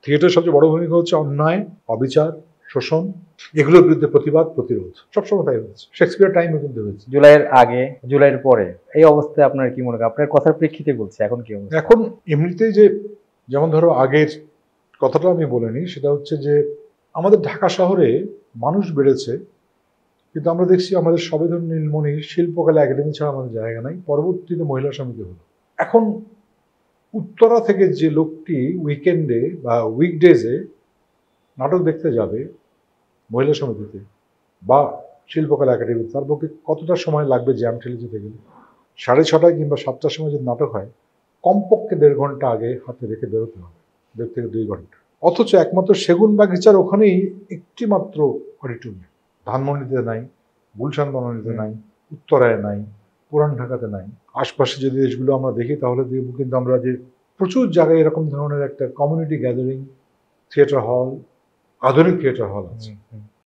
থিয়েটারের সবচেয়ে বড় ভূমিকা হচ্ছে অন্যায়, অবিচার, শোষণ, এগুলোর বিরুদ্ধে প্রতিবাদ, প্রতিরোধ। সবসময় তাই হয়েছে, শেক্সপিয়ার টাইমে কিন্তু হয়েছে। জুলাইয়ের আগে, জুলাইয়ের পরে এই অবস্থায় আপনার কি মনে হয়? আপনার কথার প্রেক্ষিতে বলছে, এখন কি অবস্থা? এখন এমনিতেই যে, যেমন ধরো আগের কথাটা আমি বলিনি, সেটা হচ্ছে যে আমাদের ঢাকা শহরে মানুষ বেড়েছে, কিন্তু আমরা দেখছি আমাদের সবেধন নীলমণি শিল্পকলা একাডেমি ছাড়া আমাদের জায়গা নাই। পরবর্তীতে মহিলা সমিতি হলো। এখন উত্তরা থেকে যে লোকটি উইকেন্ডে বা উইকডেজে নাটক দেখতে যাবে মহিলা সমিতিতে বা শিল্পকলা একাডেমি, তার পক্ষে কতটা সময় লাগবে জ্যাম ঠেলে যেতে গেলে? 6:30 কিংবা 7টার সময় যদি নাটক হয়, কমপক্ষে 1.5 ঘন্টা আগে হাতে রেখে বেরোতে হবে, 1.5 থেকে 2 ঘন্টা। অথচ একমাত্র সেগুন বাগিচার ওখানেই একটি মাত্র অডিটোরিয়াম। ধানমন্ডিতে নাই, গুলশান বনানীতে নাই, উত্তরায় নাই, পুরান ঢাকাতে নাই। আশপাশে যদি দেশগুলো আমরা দেখি তাহলে দেখব কিন্তু আমরা যে প্রচুর জায়গায় এরকম ধরনের একটা কমিউনিটি গ্যাদারিং থিয়েটার হল, আধুনিক থিয়েটার হল আছে।